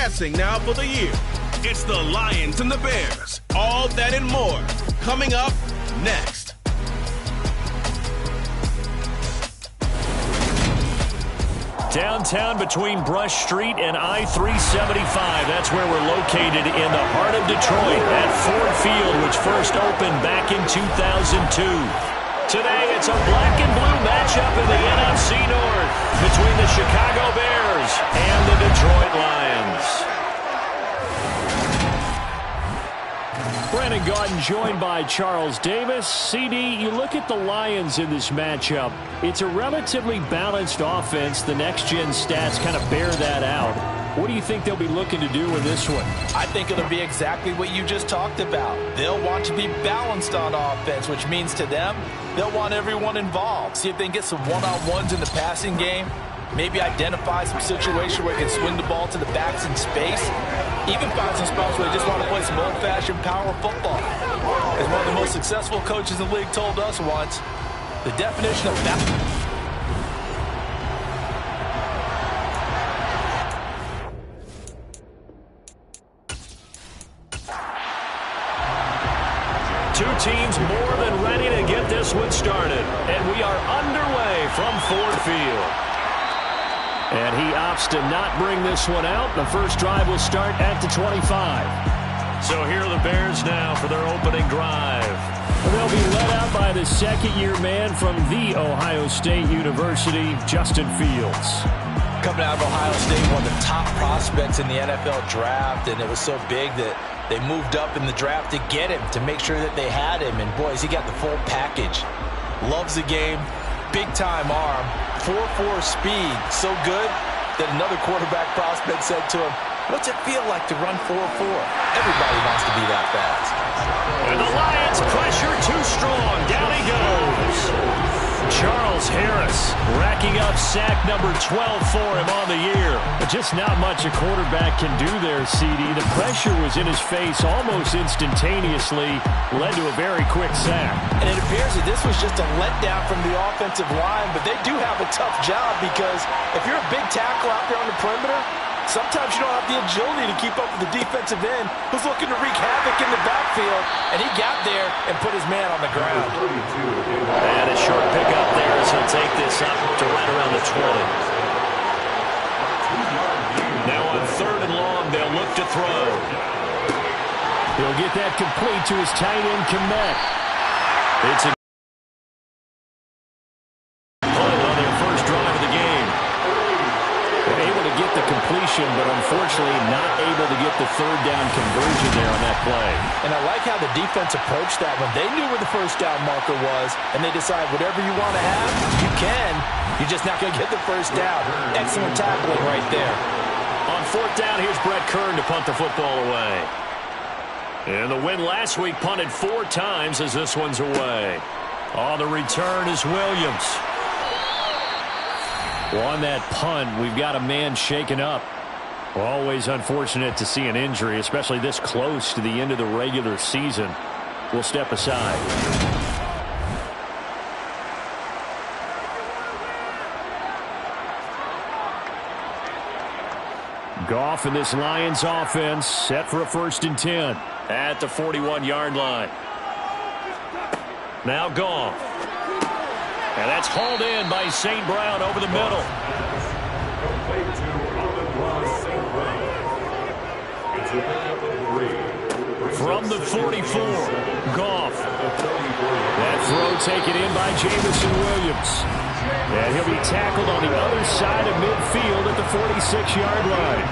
passing now for the year. It's the Lions and the Bears. All that and more coming up next. Downtown between Brush Street and I-375. That's where we're located in the heart of Detroit at Ford Field, which first opened back in 2002. Today, it's a black and blue matchup in the NFC North between the Chicago Bears and the Detroit Lions. Brandon Gaudin joined by Charles Davis. CD, you look at the Lions in this matchup. It's a relatively balanced offense. The next-gen stats kind of bear that out. What do you think they'll be looking to do in this one? I think it'll be exactly what you just talked about. They'll want to be balanced on offense, which means to them, they'll want everyone involved. See if they can get some one-on-ones in the passing game. Maybe identify some situation where they can swing the ball to the backs in space. Even find some spots where they just want to play some old-fashioned power football. As one of the most successful coaches in the league told us once, the definition of that. Two teams more than ready to get this one started. And we are underway from Ford Field. And he opts to not bring this one out. The first drive will start at the 25. So here are the Bears now for their opening drive. They'll be led out by the second-year man from The Ohio State University, Justin Fields. Coming out of Ohio State, one of the top prospects in the NFL draft, and it was so big that they moved up in the draft to get him, to make sure that they had him. And, boys, he got the full package. Loves the game, big-time arm, 4.4 speed, so good that another quarterback prospect said to him, "What's it feel like to run 4.4? Everybody wants to be that fast." And the Lions pressure too strong. Down he goes. Charles Harris racking up sack number 12 for him on the year. But just not much a quarterback can do there, CD. The pressure was in his face almost instantaneously, led to a very quick sack. And it appears that this was just a letdown from the offensive line, but they do have a tough job because if you're a big tackle out there on the perimeter, sometimes you don't have the agility to keep up with the defensive end who's looking to wreak havoc in the backfield, and he got there and put his man on the ground. And a short pickup there as he'll take this up to right around the 20. Now on 3rd and long, they'll look to throw. He'll get that complete to his tight end, Kmet. It's a on their first drive of the game. They're able to get the completion, but unfortunately not able to get the 3rd down conversion there on that play. And I like how the defense approached that one. They knew where the first down marker was, and they decided whatever you want to have, you can. You're just not going to get the first down. Excellent tackling right there. On 4th down, here's Brett Kern to punt the football away. And the win last week punted 4 times as this one's away. On the return is Williams. Well, on that punt, we've got a man shaken up. Always unfortunate to see an injury, especially this close to the end of the regular season. We'll step aside. Goff and this Lions offense set for a 1st and 10 at the 41-yard line. Now Goff. And that's hauled in by St. Brown over the middle. From the 44, Goff. That throw taken in by Jamison Williams. And he'll be tackled on the other side of midfield at the 46-yard line.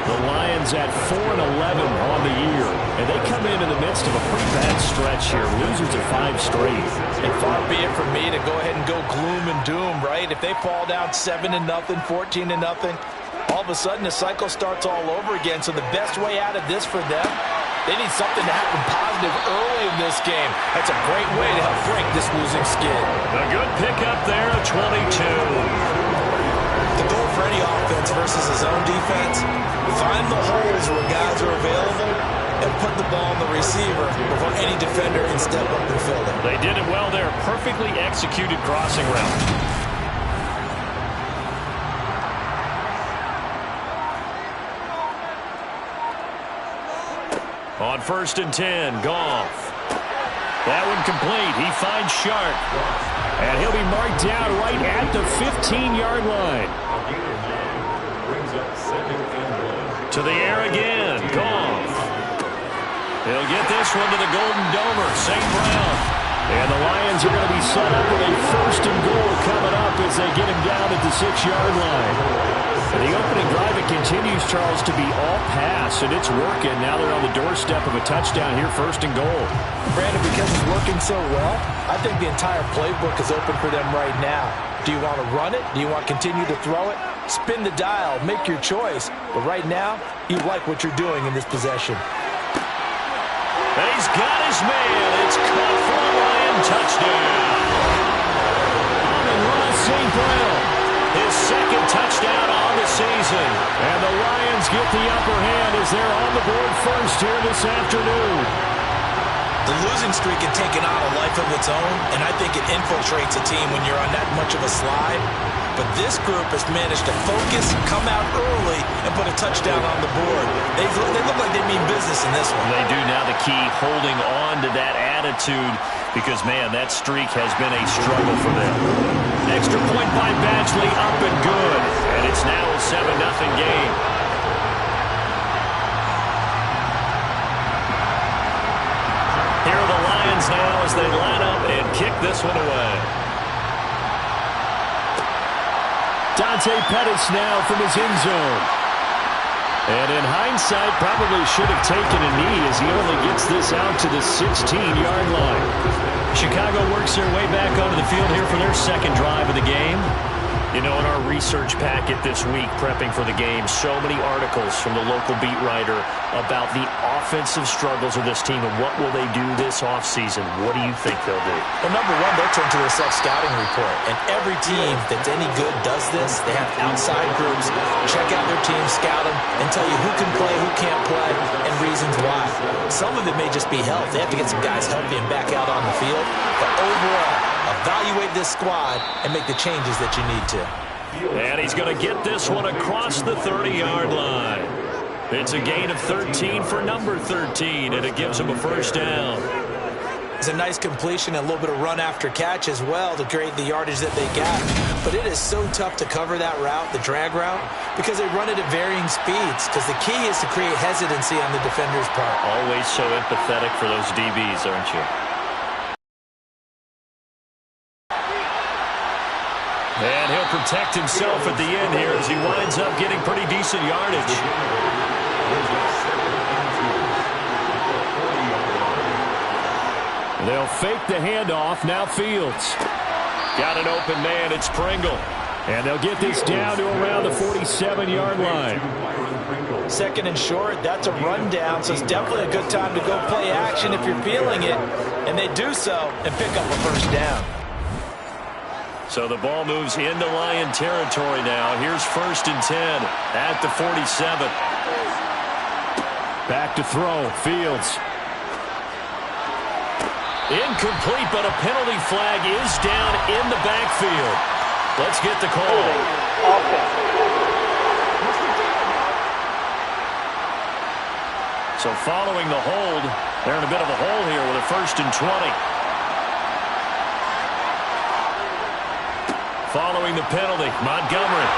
The Lions at 4-11 on the year. And they come in the midst of a pretty bad stretch here. Losers of 5 straight. And far be it from me to go ahead and go gloom and doom, right? If they fall down 7-0, 14-0, all of a sudden the cycle starts all over again. So the best way out of this for them, they need something to happen positive early in this game. That's a great way to help break this losing skid. A good pickup there of 22. The goal for any offense versus his own defense, find the holes where guys are available and put the ball on the receiver before any defender can step up and fill it. They did it well there. Perfectly executed crossing route. On 1st and 10, Goff. That one complete. He finds Sharp. And he'll be marked down right at the 15-yard line. To the air again. Goff. He'll get this one to the Golden Domer. St. Brown. And the Lions are going to be set up with a 1st and goal coming up as they get him down at the 6-yard line. And the opening drive, it continues, Charles, to be all pass, and it's working. Now they're on the doorstep of a touchdown here, 1st and goal. Brandon, because it's working so well, I think the entire playbook is open for them right now. Do you want to run it? Do you want to continue to throw it? Spin the dial, make your choice. But right now, you like what you're doing in this possession. And he's got his man. It's caught for a Lion touchdown. Amon-Ra St. Brown, his 2nd touchdown on the season. And the Lions get the upper hand as they're on the board first here this afternoon. The losing streak had taken on a life of its own, and I think it infiltrates a team when you're on that much of a slide. But this group has managed to focus, come out early, and put a touchdown on the board. They look like they mean business in this one. They do. Now the key, holding on to that attitude, because, man, that streak has been a struggle for them. Extra point by Badgley, up and good. And it's now a 7-0 game. Here are the Lions now as they line up and kick this one away. Dante Pettis now from his end zone. And in hindsight, probably should have taken a knee as he only gets this out to the 16-yard line. Chicago works their way back onto the field here for their 2nd drive of the game. You know, in our research packet this week, prepping for the game, so many articles from the local beat writer about the offensive struggles of this team and what will they do this offseason. What do you think they'll do? Well, number one, they'll turn to their self-scouting report. And every team that's any good does this. They have outside groups, check out their team, scout them, and tell you who can play, who can't play, and reasons why. Some of it may just be health. They have to get some guys healthy and back out on the field. But overall, evaluate this squad and make the changes that you need to. And he's going to get this one across the 30-yard line. It's a gain of 13 for number 13, and it gives him a 1st down. It's a nice completion and a little bit of run after catch as well to create the yardage that they got. But it is so tough to cover that route, the drag route, because they run it at varying speeds, because the key is to create hesitancy on the defender's part. Always so empathetic for those DBs, aren't you? And he'll protect himself at the end here as he winds up getting pretty decent yardage. They'll fake the handoff. Now Fields. Got an open man. It's Pringle. And they'll get this down to around the 47-yard line. 2nd and short. That's a rundown, so it's definitely a good time to go play action if you're feeling it. And they do so and pick up a 1st down. So the ball moves into Lion territory now. Here's 1st and 10 at the 47. Back to throw. Fields. Incomplete, but a penalty flag is down in the backfield. Let's get the call. So following the hold, they're in a bit of a hole here with a 1st and 20. Following the penalty, Montgomery.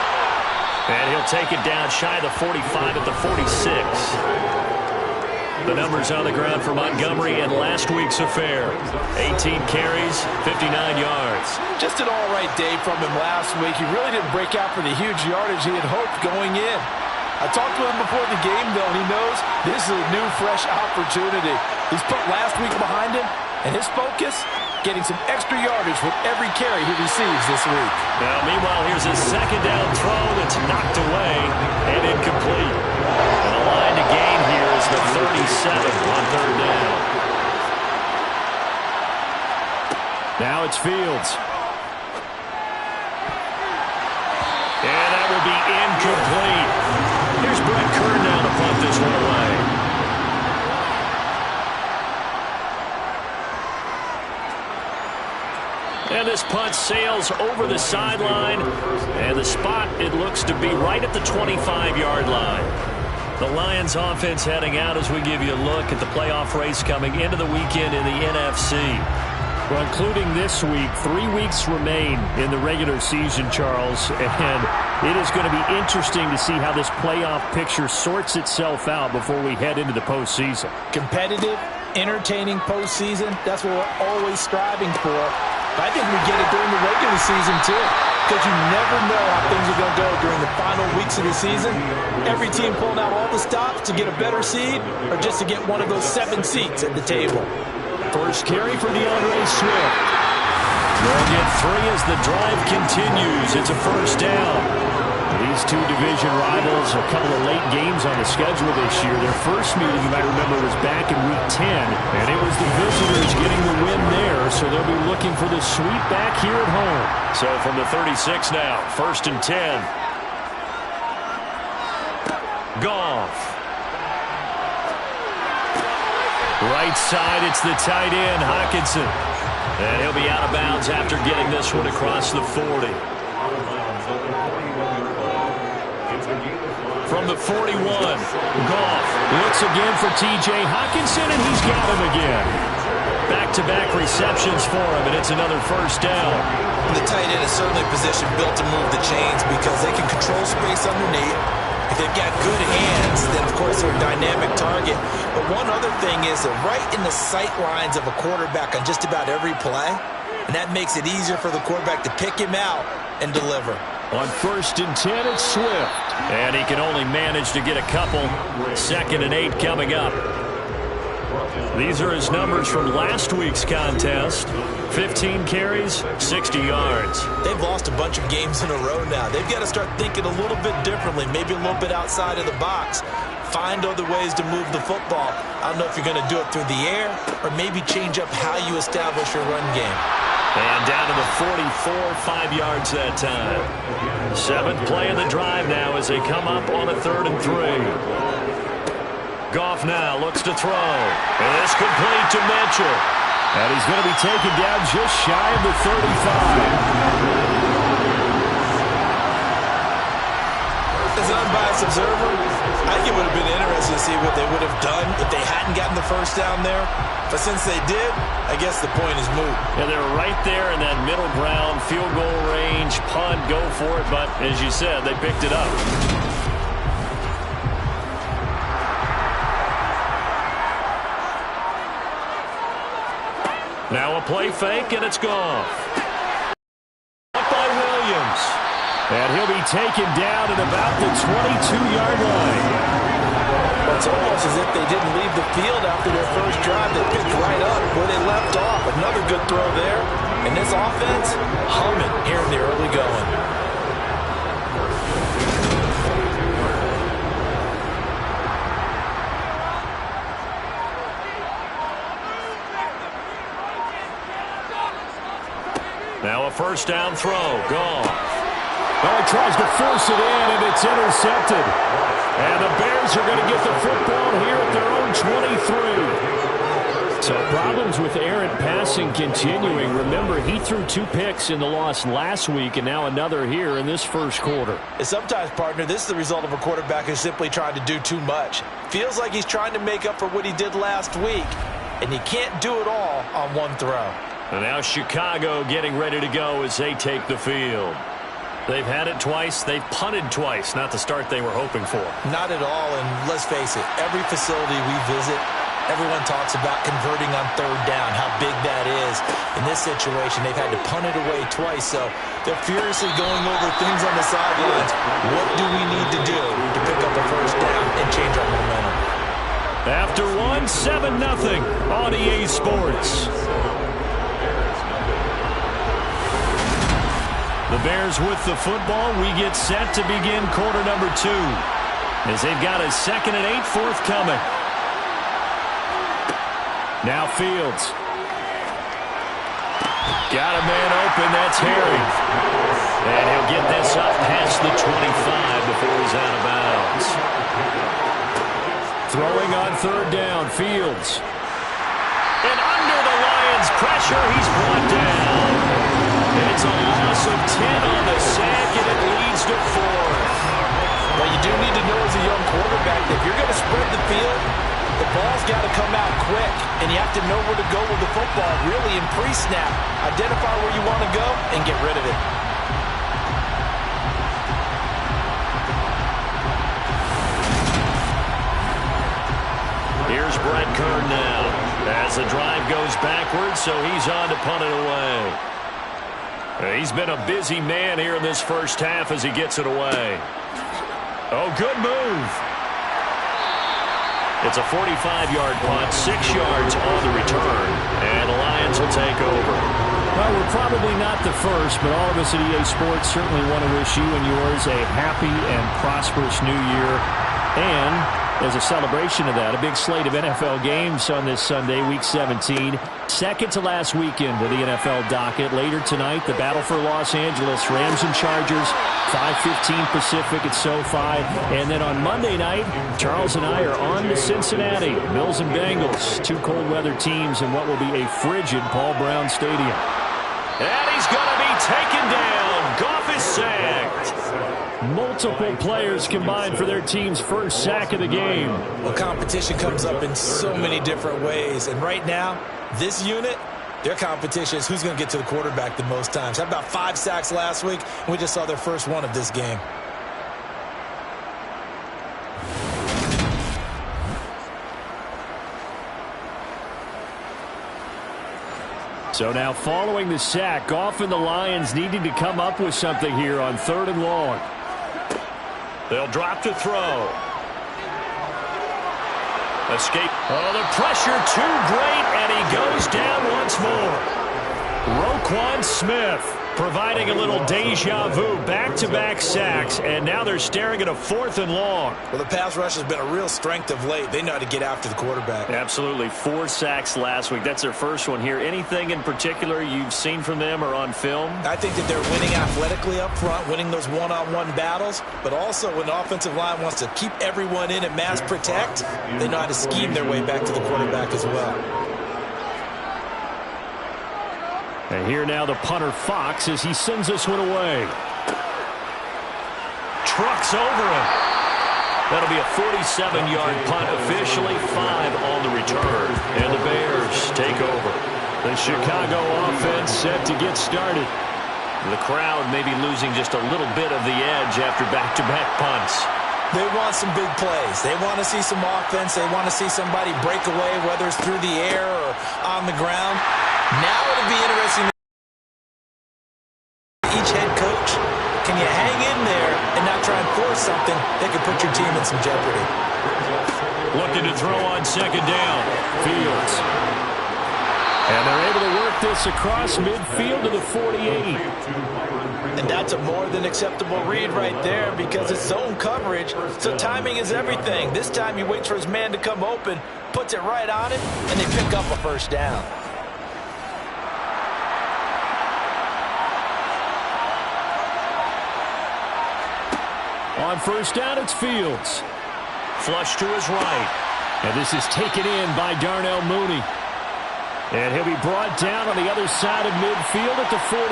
And he'll take it down shy of the 45 at the 46. The numbers on the ground for Montgomery in last week's affair. 18 carries, 59 yards. Just an all-right day from him last week. He really didn't break out for the huge yardage he had hoped going in. I talked with him before the game, though, and he knows this is a new, fresh opportunity. He's put last week behind him, and his focus, getting some extra yardage with every carry he receives this week. Now, meanwhile, here's his 2nd down throw that's knocked away and incomplete. And a line to gain here is the 37 on 3rd down. Now it's Fields. And that will be incomplete. Here's Brett Kern now to punt this one away. And this punt sails over the sideline. And the spot, it looks to be right at the 25-yard line. The Lions offense heading out as we give you a look at the playoff race coming into the weekend in the NFC. Well, including this week, 3 weeks remain in the regular season, Charles, and it is going to be interesting to see how this playoff picture sorts itself out before we head into the postseason. Competitive, entertaining postseason, that's what we're always striving for. But I think we get it during the regular season, too, because you never know how things are going to go during the final weeks of the season. Every team pulling out all the stops to get a better seed or just to get one of those 7 seats at the table. First carry for DeAndre Swift. They'll get 3 as the drive continues. It's a first down. These two division rivals, a couple of late games on the schedule this year. Their first meeting, you might remember, was back in Week 10, and it was the visitors getting the win there, so they'll be looking for the sweep back here at home. So from the 36 now, 1st and 10. Goff. Right side, it's the tight end, Hockenson. And he'll be out of bounds after getting this one across the 40. From the 41, Goff looks again for T.J. Hockenson, and he's got him again. Back-to-back receptions for him, and it's another first down. The tight end is certainly a position built to move the chains because they can control space underneath. If they've got good hands, then, of course, they're a dynamic target. But one other thing is they're right in the sight lines of a quarterback on just about every play, and that makes it easier for the quarterback to pick him out and deliver. On 1st and 10, it's Swift. And he can only manage to get a couple. 2nd and 8 coming up. These are his numbers from last week's contest. 15 carries, 60 yards. They've lost a bunch of games in a row now. They've got to start thinking a little bit differently, maybe a little bit outside of the box. Find other ways to move the football. I don't know if you're going to do it through the air or maybe change up how you establish your run game. And down to the 44, 5 yards that time. 7th play of the drive now as they come up on a 3rd and 3. Goff now looks to throw. And it's complete to Mitchell. And he's going to be taken down just shy of the 35. As an unbiased observer, I think it would have been interesting to see what they would have done if they hadn't gotten the first down there. But since they did, I guess the point is moot. Yeah, they're right there in that middle ground, field goal range, punt, go for it. But as you said, they picked it up. Now a play fake, and it's gone. Up by Williams. And he'll be taken down at about the 22-yard line. It's almost as if they didn't leave the field after their first drive. They picked right up where they left off. Another good throw there. And this offense, humming here in the early going. Now a first down throw. Gone. Oh, he tries to force it in, and it's intercepted. And the Bears are going to get the football here at their own 23. So problems with errant passing continuing. Remember, he threw 2 picks in the loss last week, and now another here in this first quarter. And sometimes, partner, this is the result of a quarterback who's simply trying to do too much. Feels like he's trying to make up for what he did last week, and he can't do it all on one throw. And now Chicago getting ready to go as they take the field. They've had it twice. They've punted twice. Not the start they were hoping for. Not at all, and let's face it, every facility we visit, everyone talks about converting on 3rd down, how big that is. In this situation, they've had to punt it away twice, so they're furiously going over things on the sidelines. What do we need to do to pick up a first down and change our momentum? After 7-0 on EA Sports. The Bears with the football. We get set to begin quarter number 2 as they've got a 2nd and 8 forthcoming. Now Fields. Got a man open. That's Harry. And he'll get this up past the 25 before he's out of bounds. Throwing on 3rd down. Fields. And under the Lions' pressure, he's brought down. And it's a loss of 10 on the sack, and it leads to 4. Well, You do need to know as a young quarterback that if you're going to spread the field, the ball's got to come out quick, and you have to know where to go with the football, really in pre-snap. Identify where you want to go and get rid of it. Here's Brett Kern now as the drive goes backwards, so he's on to punt it away. He's been a busy man here in this first half as he gets it away. Oh, good move. It's a 45-yard punt, 6 yards on the return, and the Lions will take over. Well, we're probably not the first, but all of us at EA Sports certainly want to wish you and yours a happy and prosperous new year. And as a celebration of that, a big slate of NFL games on this Sunday, Week 17. Second to last weekend of the NFL docket. Later tonight, the battle for Los Angeles, Rams and Chargers, 5:15 Pacific at SoFi. And then on Monday night, Charles and I are on to Cincinnati. Bills and Bengals, two cold weather teams in what will be a frigid Paul Brown Stadium. And he's going to be taken down. Goff is sacked. Multiple players combined for their team's first sack of the game. Well, competition comes up in so many different ways. And right now, this unit, their competition is who's going to get to the quarterback the most times. Had about 5 sacks last week, and we just saw their first one of this game. So now following the sack, Goff and the Lions needing to come up with something here on 3rd and long. They'll drop to throw. Escape. Oh, the pressure too great, and he goes down once more. Roquan Smith providing a little deja vu. Back-to-back sacks, and now they're staring at a 4th and long. Well, the pass rush has been a real strength of late. They know how to get after the quarterback. Absolutely. 4 sacks last week. That's their first one here. Anything in particular you've seen from them or on film? I think that they're winning athletically up front, winning those one-on-one battles, but also when the offensive line wants to keep everyone in and mass protect, they know how to scheme their way back to the quarterback as well. And here now the punter Fox as he sends this one away. Trucks over him. That'll be a 47-yard punt, officially 5 on the return. And the Bears take over. The Chicago offense set to get started. The crowd may be losing just a little bit of the edge after back-to-back punts. They want some big plays. They want to see some offense. They want to see somebody break away, whether it's through the air or on the ground. Now it'll be interesting. Each head coach, can you hang in there and not try and force something that could put your team in some jeopardy? Looking to throw on 2nd down. Fields. And they're able to work this across midfield to the 48. And that's a more than acceptable read right there because it's zone coverage, so timing is everything. This time he waits for his man to come open, puts it right on him, and they pick up a 1st down. On 1st down, it's Fields. Flush to his right. And this is taken in by Darnell Mooney. And he'll be brought down on the other side of midfield at the 43.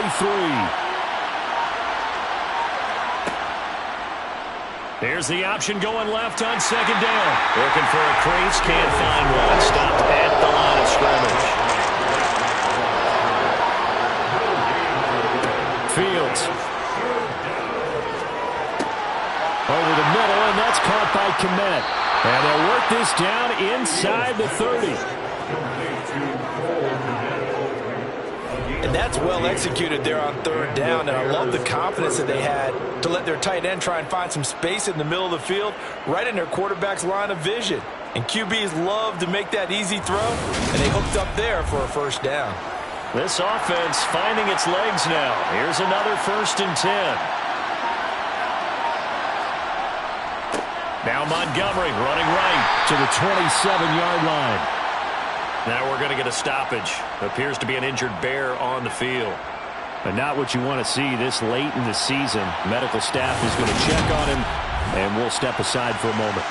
Here's the option going left on 2nd down. Looking for a crease, can't find one. Stopped at the line of scrimmage. Fields. Over the middle, and that's caught by Kmet. And they'll work this down inside the 30. And that's well executed there on 3rd down, and I love the confidence that they had to let their tight end try and find some space in the middle of the field, right in their quarterback's line of vision. And QBs love to make that easy throw, and they hooked up there for a 1st down. This offense finding its legs now. Here's another 1st and 10. Now Montgomery running right to the 27-yard line. Now we're going to get a stoppage. Appears to be an injured Bear on the field. But not what you want to see this late in the season. Medical staff is going to check on him, and we'll step aside for a moment.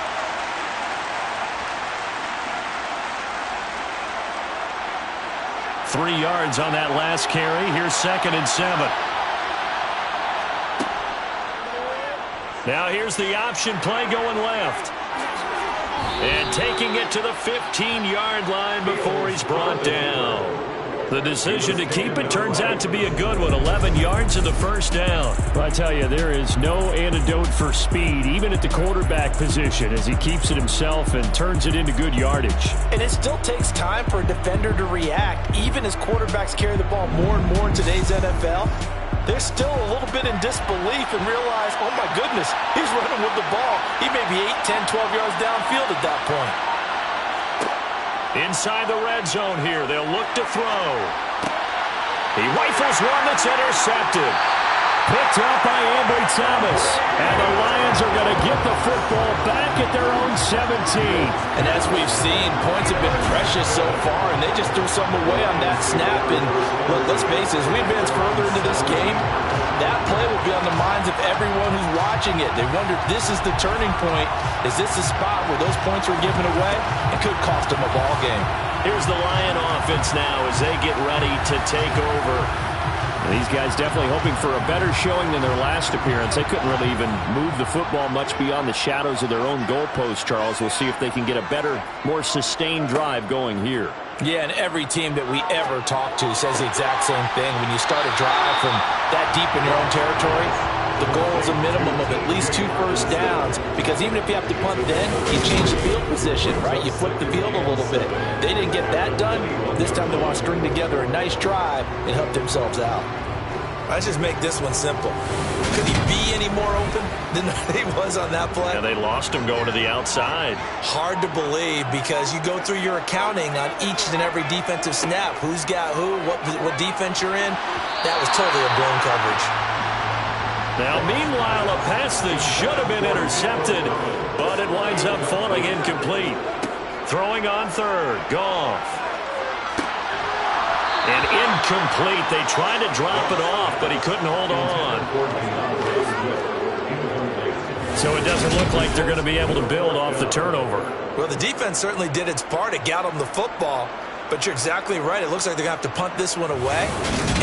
Three yards on that last carry. Here's 2nd and 7. Now here's the option play going left. And taking it to the 15-yard line before he's brought down. The decision to keep it turns out to be a good one. 11 yards in the first down. Well, I tell you, there is no antidote for speed, even at the quarterback position, as he keeps it himself and turns it into good yardage. And it still takes time for a defender to react. Even as quarterbacks carry the ball more and more in today's NFL, they're still a little bit in disbelief and realize, oh my goodness, he's running with the ball. He may be 8, 10, 12 yards downfield at that point. Inside the red zone here, they'll look to throw. He rifles one that's intercepted. Picked up by Ambry Thomas. And the Lions are going to get the football back at their own 17. And as we've seen, points have been precious so far, and they just threw something away on that snap. And look, let's face it, as we advance further into this game, that play will be on the minds of everyone who's watching it. They wonder if this is the turning point. Is this the spot where those points were given away? It could cost them a ball game. Here's the Lion offense now as they get ready to take over. These guys definitely hoping for a better showing than their last appearance. They couldn't really even move the football much beyond the shadows of their own goalpost, Charles. We'll see if they can get a better, more sustained drive going here. Yeah, and every team that we ever talk to says the exact same thing. When you start a drive from that deep in your own territory, the goal is a minimum of at least 2 first downs, because even if you have to punt then, you change the field position, right? You flip the field a little bit. They didn't get that done. This time they want to string together a nice drive and help themselves out. Let's just make this one simple. Could he be any more open than he was on that play? Yeah, they lost him going to the outside. Hard to believe, because you go through your accounting on each and every defensive snap. Who's got who, what defense you're in. That was totally a blown coverage. Now, meanwhile, a pass that should have been intercepted, but it winds up falling incomplete. Throwing on third, Goff. And incomplete. They tried to drop it off, but he couldn't hold on. So it doesn't look like they're going to be able to build off the turnover. Well, the defense certainly did its part. It got them the football. But you're exactly right. It looks like they're going to have to punt this one away.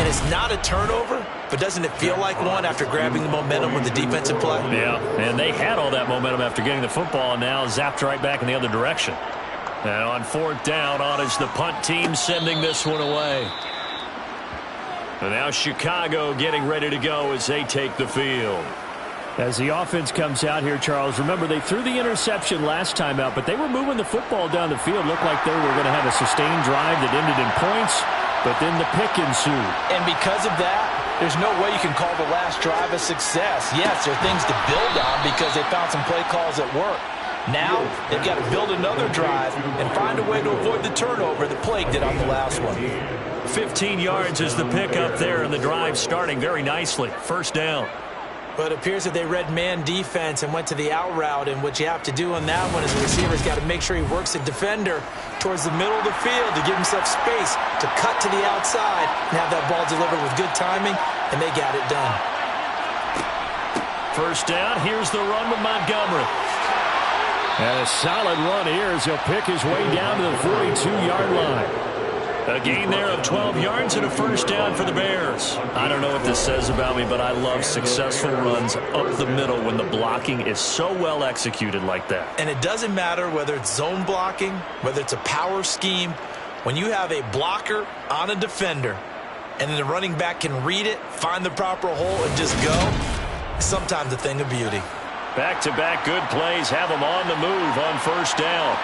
And it's not a turnover, but doesn't it feel like one after grabbing the momentum with the defensive play? Yeah, and they had all that momentum after getting the football, and now zapped right back in the other direction. And on fourth down, on is the punt team sending this one away. And now Chicago getting ready to go as they take the field. As the offense comes out here, Charles, remember they threw the interception last time out, but they were moving the football down the field. Looked like they were going to have a sustained drive that ended in points, but then the pick ensued. And because of that, there's no way you can call the last drive a success. Yes, there are things to build on because they found some play calls that work. Now they've got to build another drive and find a way to avoid the turnover that plagued it on the last one. 15 yards is the pickup there, and the drive starting very nicely. First down. But it appears that they read man defense and went to the out route, and what you have to do on that one is the receiver's got to make sure he works the defender towards the middle of the field to give himself space to cut to the outside and have that ball delivered with good timing, and they got it done. First down, here's the run with Montgomery. And a solid run here as he'll pick his way down to the 42-yard line. A gain there of 12 yards and a first down for the Bears. I don't know what this says about me, but I love successful runs up the middle when the blocking is so well executed like that. And it doesn't matter whether it's zone blocking, whether it's a power scheme. When you have a blocker on a defender and then the running back can read it, find the proper hole, and just go, sometimes a thing of beauty. Back-to-back good plays have them on the move on first down.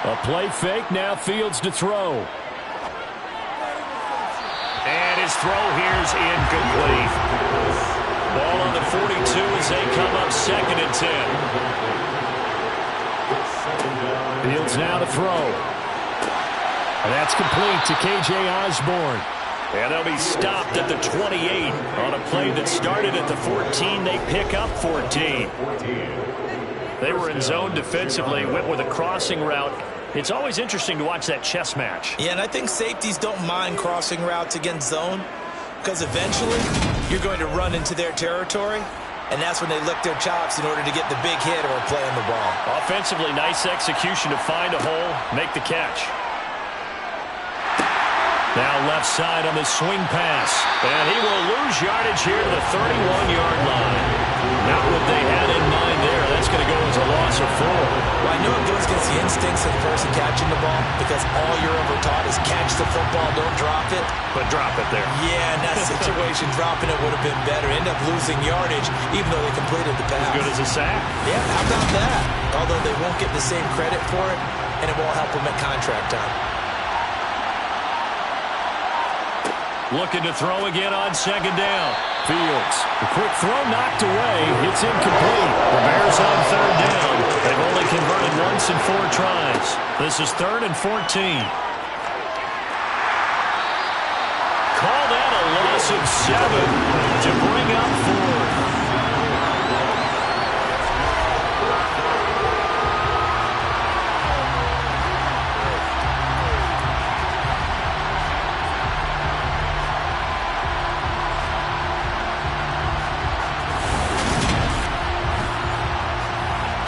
A play fake, now Fields to throw. And his throw here's incomplete. Ball on the 42 as they come up 2nd and 10. Fields now to throw. And that's complete to K.J. Osborne. And they'll be stopped at the 28 on a play that started at the 14. They pick up 14. They were in zone defensively, went with a crossing route. It's always interesting to watch that chess match. Yeah, and I think safeties don't mind crossing routes against zone because eventually you're going to run into their territory, and that's when they lick their chops in order to get the big hit or play on the ball. Offensively, nice execution to find a hole, make the catch. Now left side on the swing pass. And he will lose yardage here to the 31-yard line. Not what they had in mind there. That's going to go as a loss of 4. Well, I know it goes against the instincts of the person catching the ball because all you're ever taught is catch the football, don't drop it. But drop it there. Yeah, in that situation, dropping it would have been better. End up losing yardage even though they completed the pass. As good as a sack. Yeah, how about that? Although they won't get the same credit for it, and it won't help them at contract time. Looking to throw again on second down. Fields. The quick throw knocked away. It's incomplete. The Bears on third down. They've only converted once in 4 tries. This is 3rd and 14. Call that a loss of 7 to bring up 4th.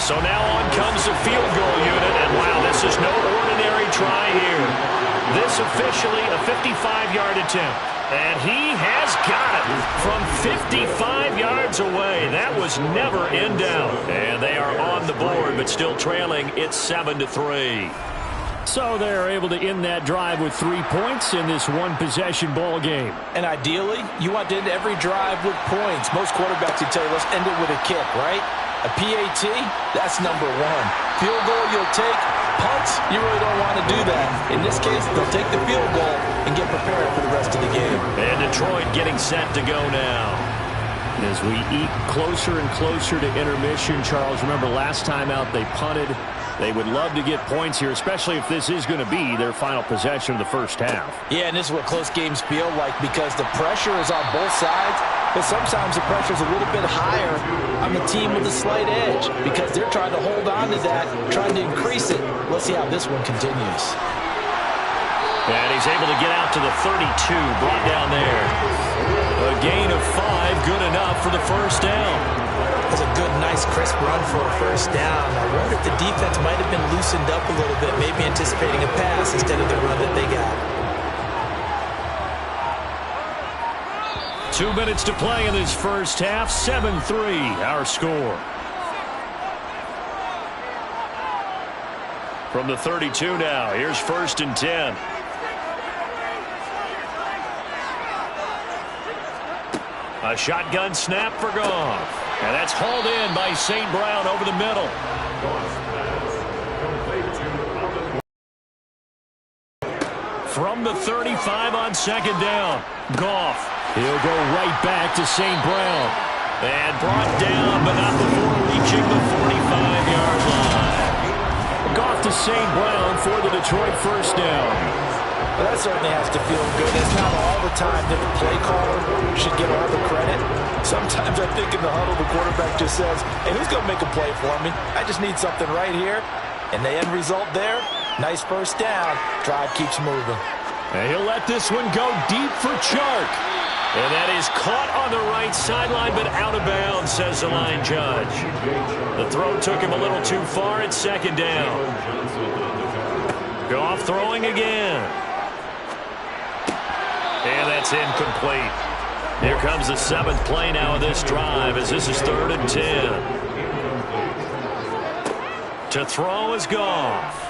So now on comes the field goal unit, and wow, this is no ordinary try here. This officially a 55-yard attempt, and he has got it from 55 yards away. That was never in doubt. And they are on the board, but still trailing. It's 7-3. So they're able to end that drive with 3 points in this one-possession ball game. And ideally, you want to end every drive with points. Most quarterbacks would tell you, let's end it with a kick, right? A PAT, that's number 1. Field goal you'll take. Punts, you really don't want to do that. In this case, they'll take the field goal and get prepared for the rest of the game. And Detroit getting set to go now. As we eat closer and closer to intermission, Charles, remember last time out they punted. They would love to get points here, especially if this is going to be their final possession of the first half. Yeah, and this is what close games feel like because the pressure is on both sides, but sometimes the pressure is a little bit higher on the team with a slight edge because they're trying to hold on to that, trying to increase it. Let's see how this one continues. And he's able to get out to the 32, brought down there. A gain of 5, good enough for the first down. That's a good, nice, crisp run for a first down. I wonder if the defense might have been loosened up a little bit, maybe anticipating a pass instead of the run that they got. 2 minutes to play in this first half. 7-3, our score. From the 32 now, here's 1st and 10. A shotgun snap for Goff. And that's hauled in by St. Brown over the middle. From the 35 on second down, Goff. He'll go right back to St. Brown. And brought down, but not before reaching the 45-yard line. Goff to St. Brown for the Detroit first down. Well, that certainly has to feel good. It's not all the time that the play caller should get all the credit. Sometimes I think in the huddle, the quarterback just says, hey, who's going to make a play for me? I just need something right here. And the end result there, nice first down. Drive keeps moving. And he'll let this one go deep for Chark. And that is caught on the right sideline, but out of bounds, says the line judge. The throw took him a little too far at second down. Goff throwing again. And that's incomplete. Here comes the 7th play now of this drive as this is 3rd and 10. To throw is Goff.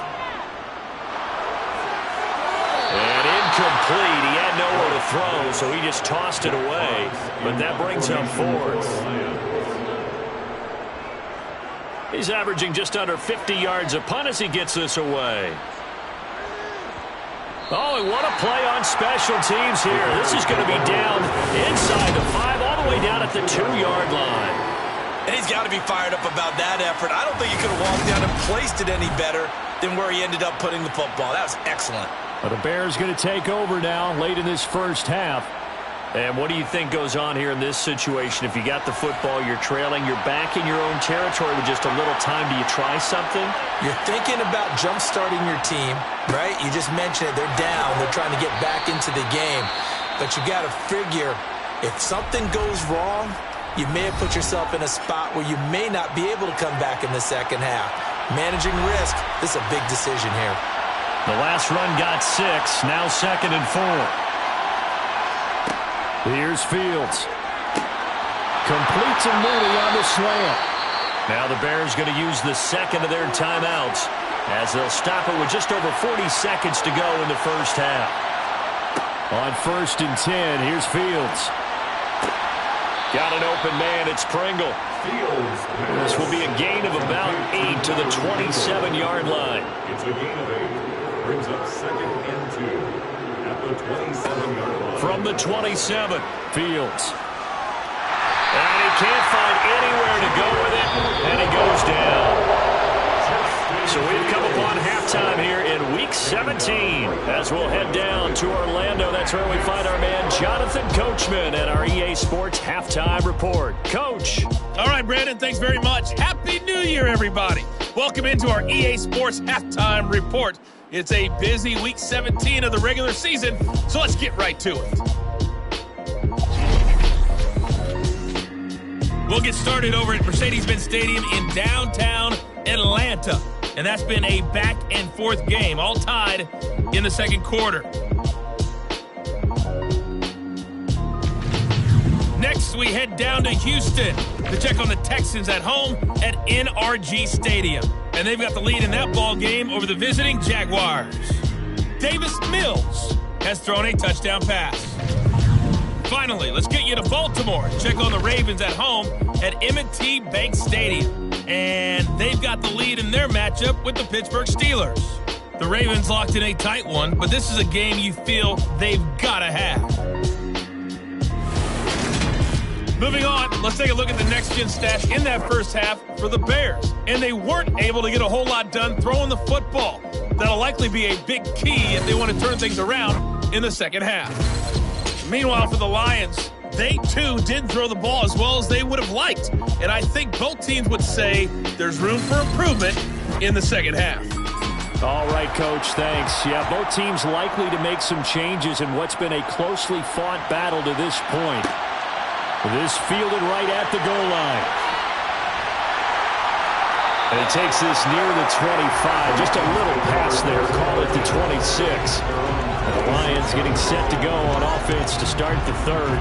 And incomplete. He had nowhere to throw, so he just tossed it away. But that brings up 4th. He's averaging just under 50 yards a punt as he gets this away. Oh, and what a play on special teams here. This is going to be down inside the 5, all the way down at the 2-yard line. And he's got to be fired up about that effort. I don't think he could have walked down and placed it any better than where he ended up putting the football. That was excellent. Well, the Bears going to take over now late in this first half. And what do you think goes on here in this situation? If you got the football, you're trailing, you're back in your own territory with just a little time. Do you try something? You're thinking about jump-starting your team, right? You just mentioned it. They're down. They're trying to get back into the game. But you got to figure, if something goes wrong, you may have put yourself in a spot where you may not be able to come back in the second half. Managing risk, this is a big decision here. The last run got 6. Now 2nd and 4. Here's Fields. Complete to Mooney on the slant. Now the Bears going to use the second of their timeouts as they'll stop it with just over 40 seconds to go in the first half. On 1st and 10, here's Fields. Got an open man. It's Pringle. This will be a gain of about 8 to the 27-yard line. It's a gain of 8. Brings up 2nd and 2 at the 27-yard line. From the 27, Fields. And he can't find anywhere to go with it, and he goes down. So we've come upon halftime here in Week 17 as we'll head down to Orlando. That's where we find our man Jonathan Coachman at our EA Sports Halftime Report. Coach. All right, Brandon, thanks very much. Happy New Year, everybody. Welcome into our EA Sports Halftime Report. It's a busy Week 17 of the regular season, so let's get right to it. We'll get started over at Mercedes-Benz Stadium in downtown Atlanta. And that's been a back-and-forth game, all tied in the second quarter. Next, we head down to Houston to check on the Texans at home at NRG Stadium. And they've got the lead in that ball game over the visiting Jaguars. Davis Mills has thrown a touchdown pass. Finally, let's get you to Baltimore. Check on the Ravens at home at M&T Bank Stadium. And they've got the lead in their matchup with the Pittsburgh Steelers. The Ravens locked in a tight one, but this is a game you feel they've got to have. Moving on, let's take a look at the next-gen stats in that first half for the Bears. And they weren't able to get a whole lot done throwing the football. That'll likely be a big key if they want to turn things around in the second half. Meanwhile, for the Lions, they too did throw the ball as well as they would have liked. And I think both teams would say there's room for improvement in the second half. All right, Coach, thanks. Yeah, both teams likely to make some changes in what's been a closely fought battle to this point. This fielded right at the goal line. And he takes this near the 25. Just a little pass there. Call it the 26. And the Lions getting set to go on offense to start the third.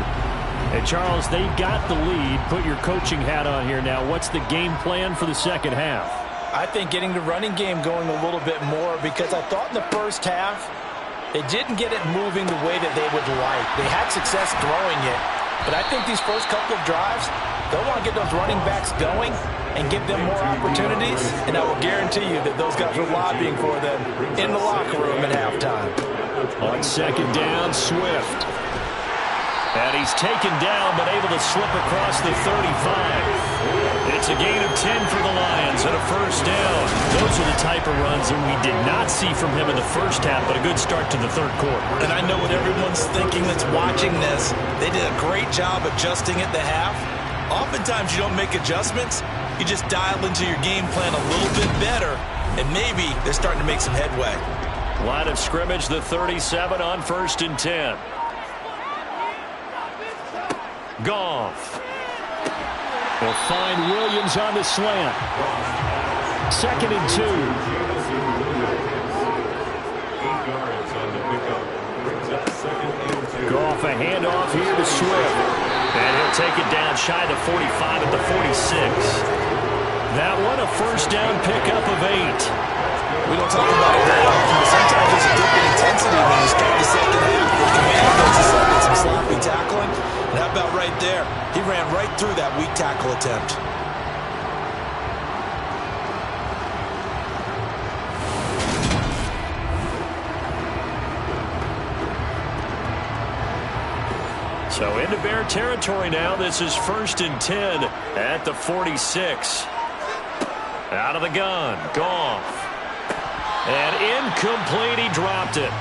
And, Charles, they got the lead. Put your coaching hat on here now. What's the game plan for the second half? I think getting the running game going a little bit more, because I thought in the first half they didn't get it moving the way that they would like. They had success throwing it. But I think these first couple of drives, they'll want to get those running backs going and give them more opportunities. And I will guarantee you that those guys are lobbying for them in the locker room at halftime. On second down, Swift. And he's taken down but able to slip across the 35. It's a gain of 10 for the Lions and a first down. Those are the type of runs that we did not see from him in the first half, but a good start to the third quarter. And I know what everyone's thinking that's watching this. They did a great job adjusting at the half. Oftentimes you don't make adjustments. You just dial into your game plan a little bit better, and maybe they're starting to make some headway. Line of scrimmage, the 37 on 1st and 10. Goff. They'll find Williams on the slant. 2nd and 2. 8 yards on the pickup. Brings up 2nd and 2. Goff, a handoff here to Swift. And he'll take it down shy of the 45 at the 46. That one a first down pickup of 8. We don't talk about it that often, but sometimes there's a dip in intensity when you start the second half. The command goes to some sloppy tackling. And how about right there? He ran right through that weak tackle attempt. So into Bear territory now. This is 1st and 10 at the 46. Out of the gun. Goff. And incomplete. He dropped it.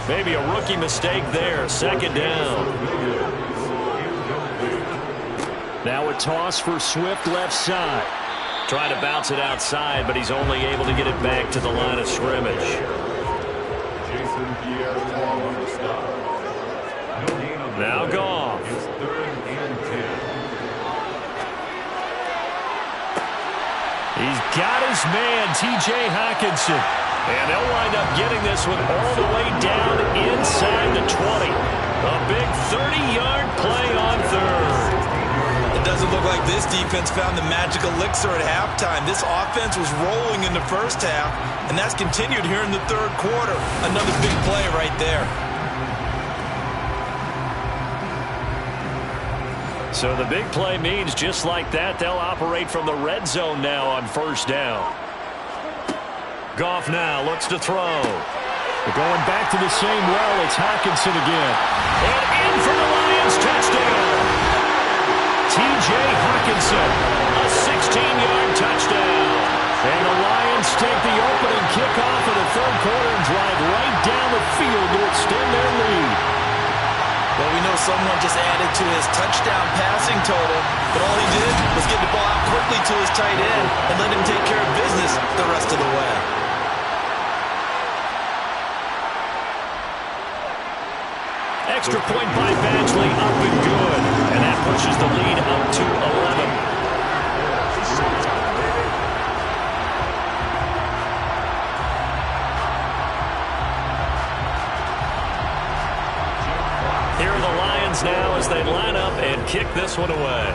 Maybe a rookie mistake there. 2nd down. Now a toss for Swift left side. Trying to bounce it outside, but he's only able to get it back to the line of scrimmage. Now Goff. It's 3rd and 10. He's got his man, T.J. Hockenson. And they'll wind up getting this one all the way down inside the 20. A big 30-yard play on third. It doesn't look like this defense found the magic elixir at halftime. This offense was rolling in the first half, and that's continued here in the third quarter. Another big play right there. So the big play means just like that, they'll operate from the red zone now on first down. Goff now looks to throw. They're going back to the same well. It's Hockenson again. And in for the Lions touchdown. T.J. Hockenson, a 16-yard touchdown. And the Lions take the opening kickoff of the third quarter and drive right down the field to extend their lead. Well, we know someone just added to his touchdown passing total, but all he did was get the ball out quickly to his tight end and let him take care of business the rest of the way. Extra point by Badgley, up and good. And that pushes the lead up to 11. Here are the Lions now as they line up and kick this one away.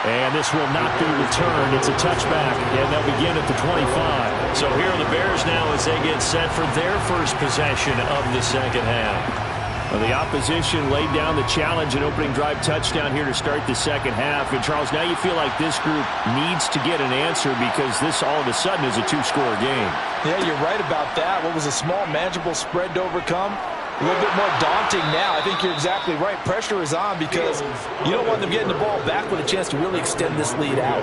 And this will not be returned. It's a touchback, and they'll begin at the 25. So here are the Bears now as they get set for their first possession of the second half. Well, the opposition laid down the challenge and opening drive touchdown here to start the second half. And, Charles, now you feel like this group needs to get an answer because this all of a sudden is a two-score game. Yeah, you're right about that. What was a small, manageable spread to overcome? A little bit more daunting now. I think you're exactly right. Pressure is on because you don't want them getting the ball back with a chance to really extend this lead out.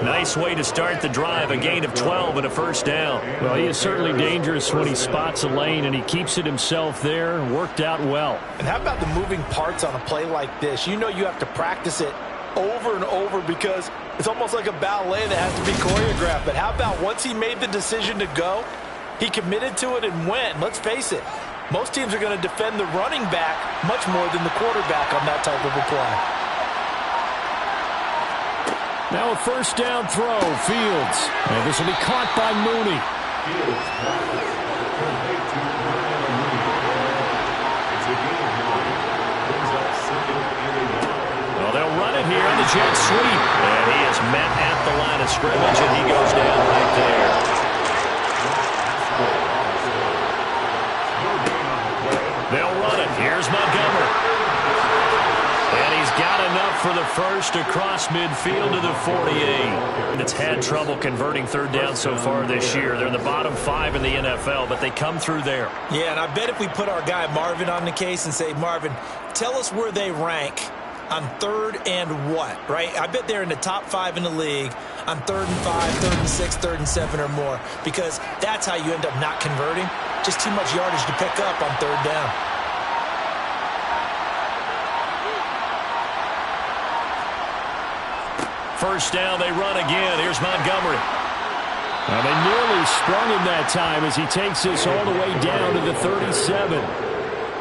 Nice way to start the drive, a gain of 12 and a first down. Well, he is certainly dangerous when he spots a lane, and he keeps it himself there. Worked out well. And how about the moving parts on a play like this? You know you have to practice it over and over because it's almost like a ballet that has to be choreographed. But how about once he made the decision to go, he committed to it and went. Let's face it. Most teams are going to defend the running back much more than the quarterback on that type of a play. Now a first down throw, Fields. And this will be caught by Mooney. Well, they'll run it here on the jet sweep. And he is met at the line of scrimmage, and he goes down right there. They'll run it. Here's Montgomery. And he's got enough for the first across midfield to the 48. And it's had trouble converting third down so far this year. They're in the bottom 5 in the NFL, but they come through there. Yeah, and I bet if we put our guy Marvin on the case and say, Marvin, tell us where they rank on third and what, right? I bet they're in the top 5 in the league on 3rd and 5, 3rd and 6, 3rd and 7 or more, because that's how you end up not converting. Just too much yardage to pick up on third down. First down, they run again. Here's Montgomery. Well, they nearly sprung him that time as he takes this all the way down to the 37.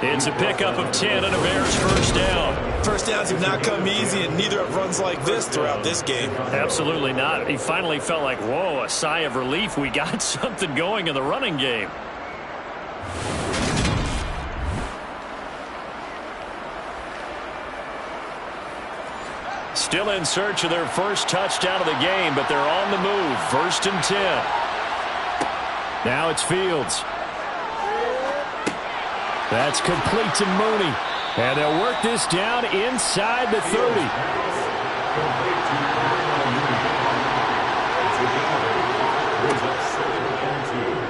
It's a pickup of 10 and a Bears first down. First downs have not come easy, and neither have runs like this throughout this game. Absolutely not. He finally felt like, whoa, a sigh of relief. We got something going in the running game. Still in search of their first touchdown of the game, but they're on the move. 1st and 10. Now it's Fields. That's complete to Mooney. And they'll work this down inside the 30.